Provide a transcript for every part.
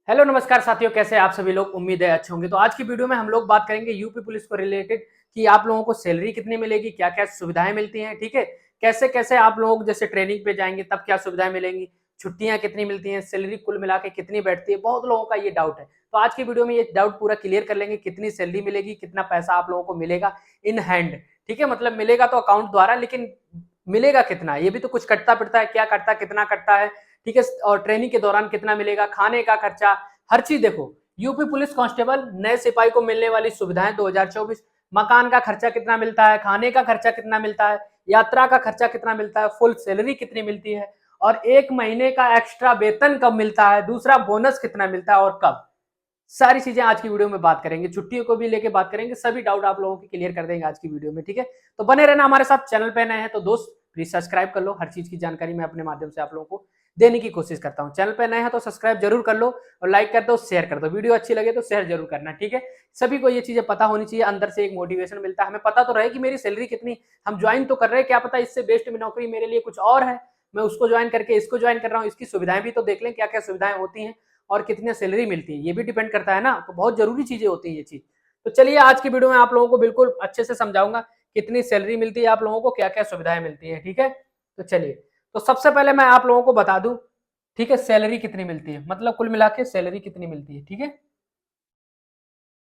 Hello नमस्कार साथियों, कैसे हैं आप सभी लोग। उम्मीद है अच्छे होंगे। तो आज की वीडियो में हम लोग बात करेंगे यूपी पुलिस को रिलेटेड कि आप लोगों को सैलरी कितनी मिलेगी, क्या क्या सुविधाएं मिलती हैं, ठीक है। कैसे कैसे आप लोग जैसे ट्रेनिंग पे जाएंगे तब क्या सुविधाएं मिलेंगी, छुट्टियां कितनी मिलती हैं, सैलरी कुल मिला के कितनी बैठती है। बहुत लोगों का ये डाउट है, तो आज की वीडियो में ये डाउट पूरा क्लियर कर लेंगे। कितनी सैलरी मिलेगी, कितना पैसा आप लोगों को मिलेगा इन हैंड, ठीक है। मतलब मिलेगा तो अकाउंट द्वारा, लेकिन मिलेगा कितना ये भी तो कुछ कटता पिटता है, क्या कटता कितना कटता है, ठीक है। और ट्रेनिंग के दौरान कितना मिलेगा, खाने का खर्चा, हर चीज देखो। यूपी पुलिस कांस्टेबल नए सिपाही को मिलने वाली सुविधाएं 2024, मकान का खर्चा कितना मिलता है, खाने का खर्चा कितना मिलता है, यात्रा का खर्चा कितना मिलता है, फुल सैलरी कितनी मिलती है, और एक महीने का एक्स्ट्रा वेतन कब मिलता है, दूसरा बोनस कितना मिलता है और कब। सारी चीजें आज की वीडियो में बात करेंगे, छुट्टियों को भी लेके बात करेंगे, सभी डाउट आप लोगों की क्लियर कर देंगे आज की वीडियो में, ठीक है। तो बने रहना हमारे साथ। चैनल पे नए हैं तो दोस्त प्लीज सब्सक्राइब कर लो। हर चीज की जानकारी मैं अपने माध्यम से आप लोगों को देने की कोशिश करता हूं। चैनल पे नए हैं तो सब्सक्राइब जरूर कर लो, और लाइक कर दो, शेयर कर दो। वीडियो अच्छी लगे तो शेयर जरूर करना, ठीक है। सभी को ये चीजें पता होनी चाहिए, अंदर से एक मोटिवेशन मिलता है। हमें पता तो रहे कि मेरी सैलरी कितनी, हम ज्वाइन तो कर रहे हैं, क्या पता इससे बेस्ट नौकरी मेरे लिए कुछ और है, मैं उसको ज्वाइन करके इसको ज्वाइन कर रहा हूँ। इसकी सुविधाएं भी तो देख लें, क्या क्या सुविधाएं होती हैं और कितनी सैलरी मिलती है, ये भी डिपेंड करता है ना। तो बहुत जरूरी चीजें होती हैं ये चीज। तो चलिए आज की वीडियो में आप लोगों को बिल्कुल अच्छे से समझाऊंगा कितनी सैलरी मिलती है आप लोगों को, क्या क्या सुविधाएं मिलती है, ठीक है। तो चलिए, तो सबसे पहले मैं आप लोगों को बता दूं, ठीक है, सैलरी कितनी मिलती है, मतलब कुल मिला के सैलरी कितनी मिलती है, ठीक है।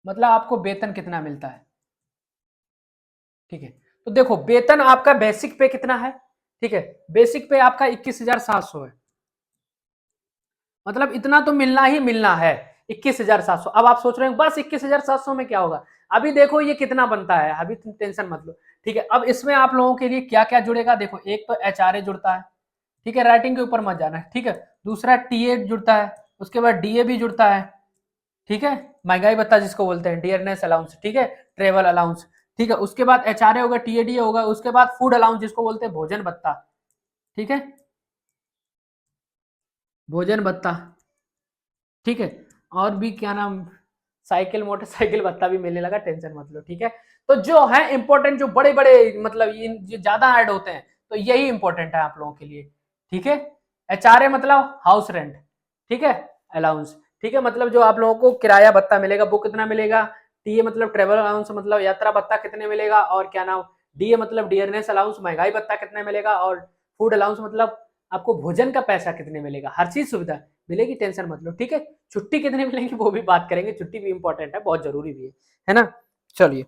मतलब आपको वेतन कितना मिलता है, ठीक है। तो देखो, वेतन आपका बेसिक पे कितना है, ठीक है। बेसिक पे आपका 21,700 है। मतलब इतना तो मिलना ही मिलना है, 21,700। अब आप सोच रहे हैं बस 21,700 में क्या होगा। अभी देखो ये कितना बनता है, अभी तुम टेंशन मत लो, ठीक है। अब इसमें आप लोगों के लिए क्या क्या जुड़ेगा, देखो एक तो एचआरए जुड़ता है, ठीक है। राइटिंग के ऊपर मत जाना, ठीक है। दूसरा टीए जुड़ता है, उसके बाद डीए भी जुड़ता है, ठीक है। महंगाई भत्ता जिसको बोलते हैं, डियरनेस अलाउंस, ठीक है। ट्रेवल अलाउंस, ठीक है। उसके बाद एचआरए होगा, टीएडी होगा, उसके बाद फूड अलाउंस जिसको बोलते हैं भोजन भत्ता, ठीक है। भोजन भत्ता, ठीक है। और भी क्या नाम, साइकिल मोटरसाइकिल भत्ता भी मिलने लगा, टेंशन मत लो, ठीक है। तो जो है इंपॉर्टेंट, जो बड़े बड़े मतलब जो ज्यादा ऐड होते हैं, तो यही इंपॉर्टेंट है आप लोगों के लिए, ठीक है। एचआरए मतलब हाउस रेंट, ठीक है, अलाउंस, ठीक है। मतलब जो आप लोगों को किराया भत्ता मिलेगा वो कितना मिलेगा। टीए मतलब ट्रेवल अलाउंस, मतलब यात्रा भत्ता कितने मिलेगा, और क्या नाम, डीए मतलब डियरनेस अलाउंस, महंगाई भत्ता कितने मिलेगा, और फूड अलाउंस मतलब आपको भोजन का पैसा कितने मिलेगा, हर चीज सुविधा मिलेगी, टेंशन मत लो, ठीक है। छुट्टी कितनी मिलेंगी वो भी बात करेंगे, छुट्टी भी इंपॉर्टेंट है, बहुत जरूरी भी है ना। चलिए,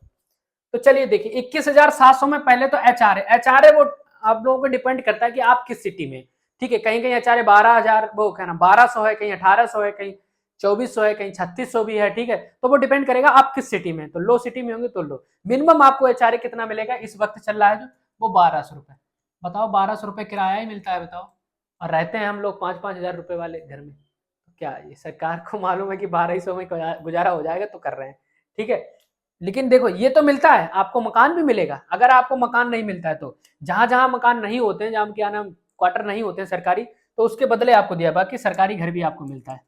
तो चलिए देखिए, 21,700 में पहले तो एचआरए वो आप लोगों को डिपेंड करता है कि आप किस सिटी में, ठीक है। कहीं कहीं एचआरए 12,000 वो क्या ना 1200 है, कहीं 1800 है, कहीं 2400 है, कहीं 3600 भी है, ठीक है। तो वो डिपेंड करेगा आप किस सिटी में, तो लो सिटी में होंगे तो लो। मिनिमम आपको एचआरए कितना मिलेगा इस वक्त चल रहा है जो, वो 1200 रुपए। बताओ, 1200 रुपए किराया ही मिलता है, बताओ। और रहते हैं हम लोग 5-5 हजार रुपए वाले घर में, तो क्या ये सरकार को मालूम है कि 1200 में गुजारा हो जाएगा तो कर रहे हैं, ठीक है। लेकिन देखो ये तो मिलता है, आपको मकान भी मिलेगा। अगर आपको मकान नहीं मिलता है तो जहां जहां मकान नहीं होते हैं, जहां क्या नाम क्वार्टर नहीं होते हैं सरकारी, तो उसके बदले आपको दिया, बाकी सरकारी घर भी आपको मिलता है,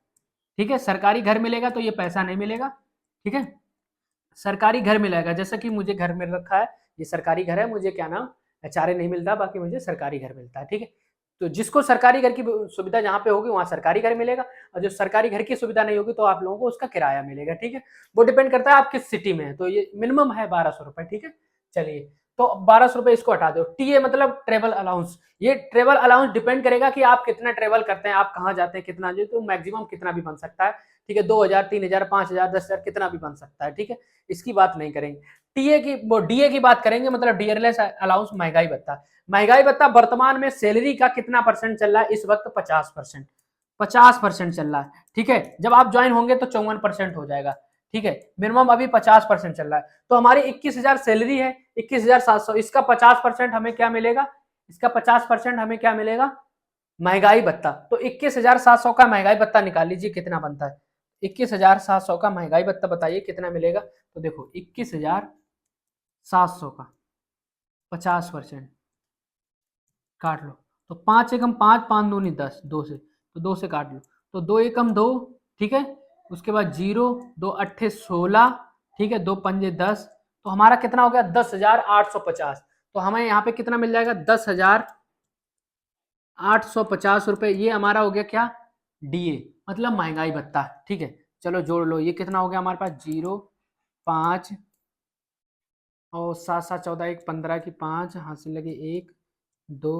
ठीक है। सरकारी घर मिलेगा तो ये पैसा नहीं मिलेगा, ठीक है। सरकारी घर मिलेगा, जैसा कि मुझे घर मिल रखा है, ये सरकारी घर है, मुझे क्या नाम एचआरए नहीं मिलता, बाकी मुझे सरकारी घर मिलता है, ठीक है। तो जिसको सरकारी घर की सुविधा जहां पे होगी वहां सरकारी घर मिलेगा, और जो सरकारी घर की सुविधा नहीं होगी तो आप लोगों को उसका किराया मिलेगा, ठीक है। वो डिपेंड करता है आप किस सिटी में है, तो ये मिनिमम है 1200 रुपए, ठीक है। चलिए, तो 1200 रुपए इसको हटा दो। टीए मतलब ट्रेवल अलाउंस, ये ट्रेवल अलाउंस डिपेंड करेगा कि आप कितना ट्रेवल करते हैं, आप कहाँ जाते हैं, कितना जो, तो मैक्सिमम कितना भी बन सकता है, ठीक है। 2,000, 3,000, 5,000, 10,000 कितना भी बन सकता है, ठीक है। इसकी बात नहीं करेंगे। टीए की वो डीए की बात करेंगे, मतलब डियरलेस अलाउंस, महंगाई भत्ता। महंगाई भत्ता वर्तमान में सैलरी का कितना परसेंट चल रहा है इस वक्त, 50%। 50% चल रहा है, ठीक है। जब आप ज्वाइन होंगे तो 54% हो जाएगा, ठीक है। मिनिमम अभी 50% चल रहा है। तो हमारी 21,000 सैलरी है, 21,700, इसका 50% हमें क्या मिलेगा, इसका 50% हमें क्या मिलेगा, महंगाई भत्ता। तो 21,700 का महंगाई भत्ता निकाल लीजिए कितना बनता है। 21,700 का महंगाई भत्ता बताइए कितना मिलेगा। तो देखो 21,700 का 50% काट लो, तो 5 एकम 5, 5 दूनी 10, दो से, तो दो से काट लो, तो 2 एकम 2, ठीक है। उसके बाद जीरो, 2 अट्ठे 16, ठीक है, 2 पंजे 10, तो हमारा कितना हो गया 10,850। तो हमें यहाँ पे कितना मिल जाएगा, 10,850 रुपए। ये हमारा हो गया क्या, DA मतलब महंगाई भत्ता, ठीक है। चलो जोड़ लो, ये कितना हो गया हमारे पास, 0, 5 और 7 7 14 1 15 की 5 हासिल लगे 1 2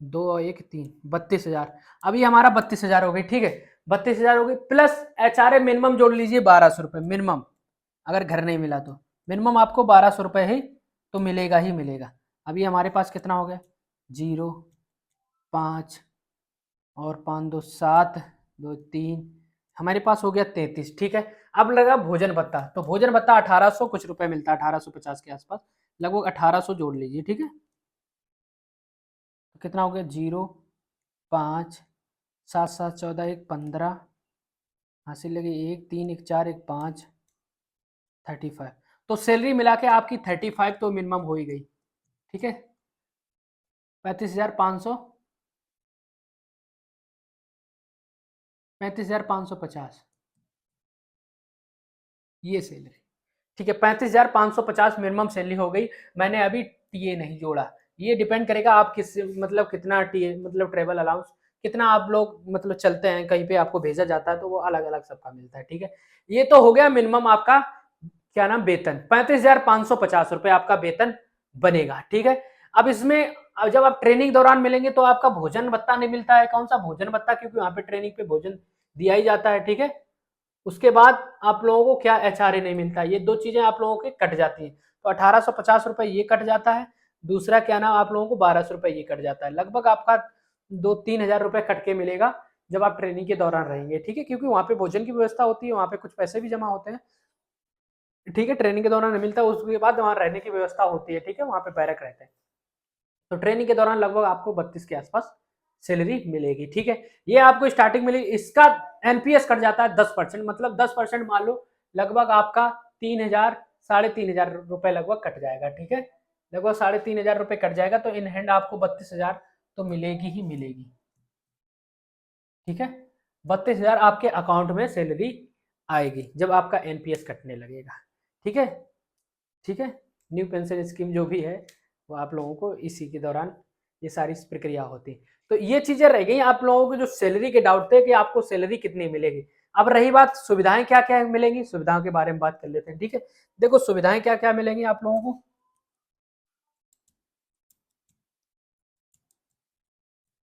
2 और 1 3, 32,000। अभी हमारा 32,000 हो गई, ठीक है। 32,000 हो गई प्लस HRA मिनिमम जोड़ लीजिए 1,200 रुपये मिनिमम, अगर घर नहीं मिला तो मिनिमम आपको 1,200 रुपये ही तो मिलेगा ही मिलेगा। अभी हमारे पास कितना हो गया, 0 5 और 5 2 7 2 3, हमारे पास हो गया 33, ठीक है। अब लगा भोजन भत्ता, तो भोजन भत्ता 1800 कुछ रुपए मिलता है, 1850 के आसपास, लगभग 1800 जोड़ लीजिए, ठीक है। तो कितना हो गया, 0 5 7 7 14 1 15 हासिल लगे 1 3 1 4 1 5 35, तो सैलरी मिला के आपकी 35 तो मिनिमम हो ही गई, ठीक है। 35,500, 35,550 ये सैलरी, ठीक है। 35,550 मिनिमम सैलरी हो गई। मैंने अभी टीए नहीं जोड़ा, ये डिपेंड करेगा आप किस मतलब कितना टीए मतलब ट्रेवल अलाउंस कितना आप लोग मतलब चलते हैं, कहीं पे आपको भेजा जाता है तो वो अलग अलग सबका मिलता है, ठीक है। ये तो हो गया मिनिमम आपका क्या नाम वेतन, 35,550 रुपए आपका वेतन बनेगा, ठीक है। अब इसमें जब आप ट्रेनिंग दौरान मिलेंगे तो आपका भोजन भत्ता नहीं मिलता है, कौन सा भोजन भत्ता, क्योंकि वहां पे ट्रेनिंग पे भोजन दिया ही जाता है, ठीक है। उसके बाद आप लोगों को क्या HRA नहीं मिलता, ये दो चीजें आप लोगों के कट जाती हैं, तो 1850 रुपए ये कट जाता है, दूसरा क्या नाम आप लोगों को 1200 रुपए ये कट जाता है, लगभग आपका 2-3 हजार रुपए कट के मिलेगा जब आप ट्रेनिंग के दौरान रहेंगे, ठीक है। क्योंकि वहां पे भोजन की व्यवस्था होती है, वहां पे कुछ पैसे भी जमा होते हैं, ठीक है। ट्रेनिंग के दौरान नहीं मिलता, उसके बाद वहां रहने की व्यवस्था होती है, ठीक है, वहां पे बैरक रहते हैं। तो ट्रेनिंग के दौरान लगभग आपको 32 के आसपास सैलरी मिलेगी, ठीक है। ये आपको स्टार्टिंग मिलेगी, इसका एनपीएस कट जाता है 10%, मतलब 10% मान लो लगभग आपका 3,000 3,500 रुपए लगभग कट जाएगा, ठीक है। लगभग 3,500 रुपए कट जाएगा, तो इन हैंड आपको 32,000 तो मिलेगी ही मिलेगी, ठीक है। 32,000 आपके अकाउंट में सैलरी आएगी जब आपका एनपीएस कटने लगेगा, ठीक है। ठीक है, न्यू पेंशन स्कीम जो भी है वो आप लोगों को इसी के दौरान ये सारी प्रक्रिया होती है। तो ये चीजें रह गई आप लोगों को जो सैलरी के डाउट थे कि आपको सैलरी कितनी मिलेगी। अब रही बात सुविधाएं क्या क्या मिलेंगी, सुविधाओं के बारे में बात कर लेते हैं, ठीक है। देखो सुविधाएं क्या क्या मिलेंगी आप लोगों को,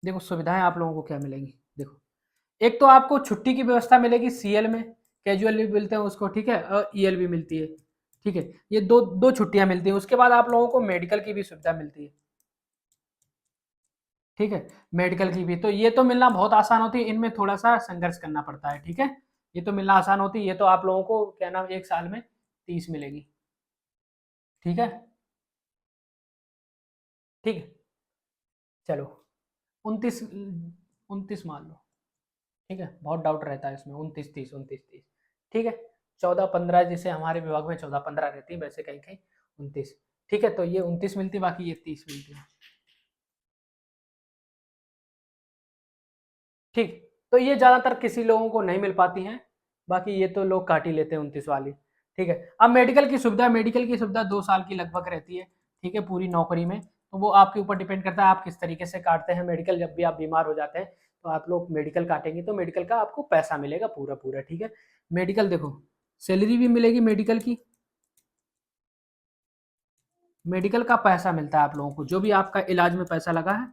देखो सुविधाएं आप लोगों को क्या मिलेंगी, देखो एक तो आपको छुट्टी की व्यवस्था मिलेगी सीएल में, कैजुअल लीव मिलते हैं उसको, ठीक है, और ईएल भी मिलती है, ठीक है। ये दो दो छुट्टियां मिलती हैं। उसके बाद आप लोगों को मेडिकल की भी सुविधा मिलती है, ठीक है। मेडिकल की भी, तो ये तो मिलना बहुत आसान होती है, इनमें थोड़ा सा संघर्ष करना पड़ता है, ठीक है। ये तो मिलना आसान होती है, ये तो आप लोगों को क्या नाम एक साल में 30 मिलेगी, ठीक है। ठीक है, चलो 29 29 मान लो, ठीक है, बहुत डाउट रहता है इसमें, 29 30 29 30, ठीक है। 14 15 जैसे हमारे विभाग में 14 15 रहती है, वैसे कहीं कहीं 29, ठीक है। तो ये 29 मिलती, बाकी ये 30 मिलती है, ठीक। तो ये ज्यादातर किसी लोगों को नहीं मिल पाती हैं, बाकी ये तो लोग काट ही लेते हैं 29 वाली, ठीक है। अब मेडिकल की सुविधा 2 साल की लगभग रहती है, ठीक है, पूरी नौकरी में। तो वो आपके ऊपर डिपेंड करता है आप किस तरीके से काटते हैं मेडिकल। जब भी आप बीमार हो जाते हैं तो आप लोग मेडिकल काटेंगे तो मेडिकल का आपको पैसा मिलेगा पूरा पूरा, ठीक है। मेडिकल देखो सैलरी भी मिलेगी मेडिकल की, मेडिकल का पैसा मिलता है आप लोगों को, जो भी आपका इलाज में पैसा लगा है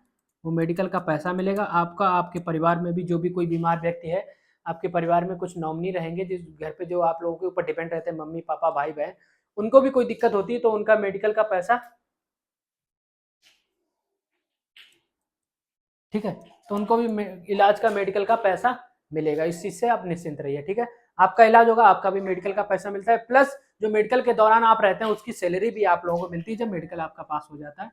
वो मेडिकल का पैसा मिलेगा आपका। आपके परिवार में भी जो भी कोई बीमार व्यक्ति है, आपके परिवार में कुछ नॉमिनी रहेंगे जिस घर पे जो आप लोगों के ऊपर डिपेंड रहते हैं, मम्मी पापा भाई बहन, उनको भी कोई दिक्कत होती है तो उनका मेडिकल का पैसा, ठीक है, तो उनको भी इलाज का मेडिकल का पैसा मिलेगा। इस चीज से आप निश्चिंत रहिए, ठीक है। आपका इलाज होगा, आपका भी मेडिकल का पैसा मिलता है, प्लस जो मेडिकल के दौरान आप रहते हैं उसकी सैलरी भी आप लोगों को मिलती है जब मेडिकल आपका पास हो जाता है,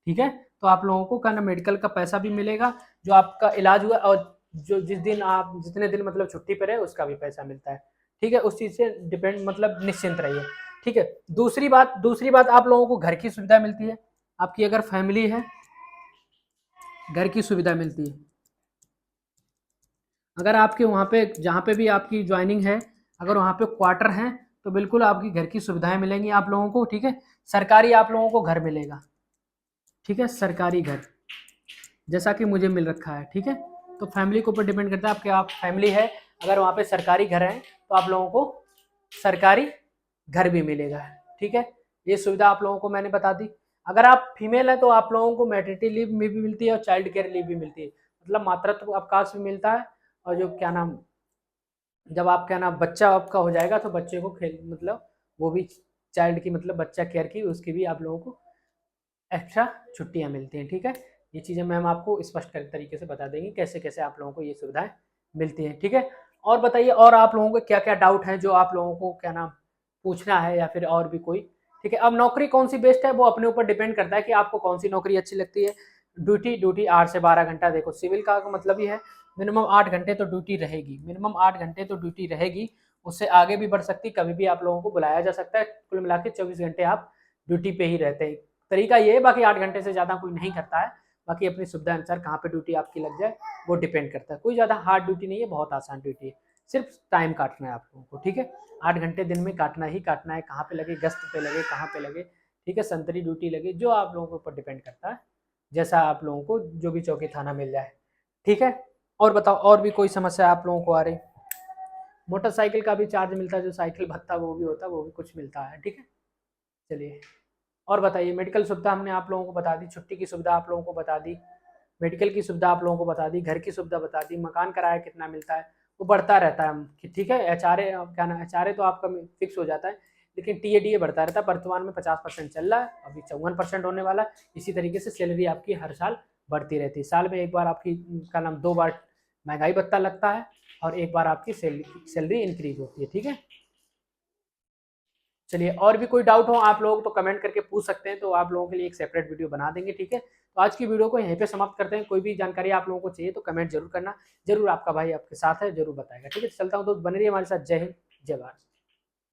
ठीक है। तो आप लोगों को कहना मेडिकल का पैसा भी मिलेगा, जो आपका इलाज हुआ और जो जिस दिन आप जितने दिन मतलब छुट्टी पर है उसका भी पैसा मिलता है, ठीक है। उस चीज से डिपेंड मतलब निश्चिंत रहिए, ठीक है। दूसरी बात आप लोगों को घर की सुविधा मिलती है, आपकी अगर फैमिली है घर की सुविधा मिलती है। अगर आपके वहाँ पे जहाँ पे भी आपकी ज्वाइनिंग है, अगर वहाँ पे क्वार्टर हैं तो बिल्कुल आपकी घर की सुविधाएं मिलेंगी आप लोगों को, ठीक है। सरकारी आप लोगों को घर मिलेगा, ठीक है, सरकारी घर जैसा कि मुझे मिल रखा है, ठीक है। तो फैमिली के ऊपर डिपेंड करता है, आपके आप फैमिली है अगर वहाँ पे सरकारी घर है तो आप लोगों को सरकारी घर भी मिलेगा, ठीक है। ये सुविधा आप लोगों को मैंने बता दी। अगर आप फीमेल है तो आप लोगों को मैटरनिटी लीव भी मिलती है और चाइल्ड केयर लीव भी मिलती है, मतलब मातृत्व अवकाश भी मिलता है। और जो क्या नाम, जब आप क्या नाम बच्चा आपका हो जाएगा तो बच्चे को खेल मतलब वो भी चाइल्ड की मतलब बच्चा केयर की उसकी भी आप लोगों को एक्स्ट्रा छुट्टियां मिलती हैं, ठीक है। ये चीज़ें मैम आपको स्पष्ट तरीके से बता देंगी कैसे कैसे आप लोगों को ये सुविधाएं मिलती हैं, ठीक है। और बताइए और आप लोगों को क्या क्या डाउट है जो आप लोगों को क्या नाम पूछना है या फिर और भी कोई, ठीक है। अब नौकरी कौन सी बेस्ट है वो अपने ऊपर डिपेंड करता है कि आपको कौन सी नौकरी अच्छी लगती है। ड्यूटी 8 से 12 घंटा, देखो सिविल का मतलब ही है मिनिमम 8 घंटे तो ड्यूटी रहेगी, मिनिमम 8 घंटे तो ड्यूटी रहेगी, उससे आगे भी बढ़ सकती, कभी भी आप लोगों को बुलाया जा सकता है। कुल मिला के 24 घंटे आप ड्यूटी पे ही रहते हैं, तरीका ये है। बाकी 8 घंटे से ज़्यादा कोई नहीं करता है, बाकी अपनी सुविधा अनुसार कहाँ पे ड्यूटी आपकी लग जाए वो डिपेंड करता है। कोई ज़्यादा हार्ड ड्यूटी नहीं है, बहुत आसान ड्यूटी है, सिर्फ टाइम काटना है आप लोगों को, ठीक है। 8 घंटे दिन में काटना ही काटना है, कहाँ पे लगे, गश्त पे लगे, कहाँ पे लगे, ठीक है, संतरी ड्यूटी लगे, जो आप लोगों के ऊपर डिपेंड करता है, जैसा आप लोगों को जो भी चौकी थाना मिल जाए, ठीक है। और बताओ और भी कोई समस्या आप लोगों को आ रही। मोटरसाइकिल का भी चार्ज मिलता है, जो साइकिल भत्ता वो भी होता है, वो भी कुछ मिलता है, ठीक है। चलिए और बताइए, मेडिकल सुविधा हमने आप लोगों को बता दी, छुट्टी की सुविधा आप लोगों को बता दी, मेडिकल की सुविधा आप लोगों को बता दी, घर की सुविधा बता दी, मकान किराया कितना मिलता है वो बढ़ता रहता है, ठीक है। एचआरए क्या ना, एचआरए तो आपका फिक्स हो जाता है, लेकिन टीएडीए बढ़ता रहता है। वर्तमान में 50% चल रहा है, अभी 54% होने वाला है। इसी तरीके से सैलरी आपकी हर साल बढ़ती रहती है, साल में एक बार आपकी का नाम 2 बार महंगाई भत्ता लगता है और एक बार आपकी सैलरी इंक्रीज होती है, ठीक है। चलिए और भी कोई डाउट हो आप लोग तो कमेंट करके पूछ सकते हैं, तो आप लोगों के लिए एक सेपरेट वीडियो बना देंगे, ठीक है। तो आज की वीडियो को यहीं पे समाप्त करते हैं। कोई भी जानकारी आप लोगों को चाहिए तो कमेंट जरूर करना, जरूर आपका भाई आपके साथ है, जरूर बताएगा, ठीक है। चलता हूँ तो बने रहिए हमारे साथ। जय हिंद, जय भारत।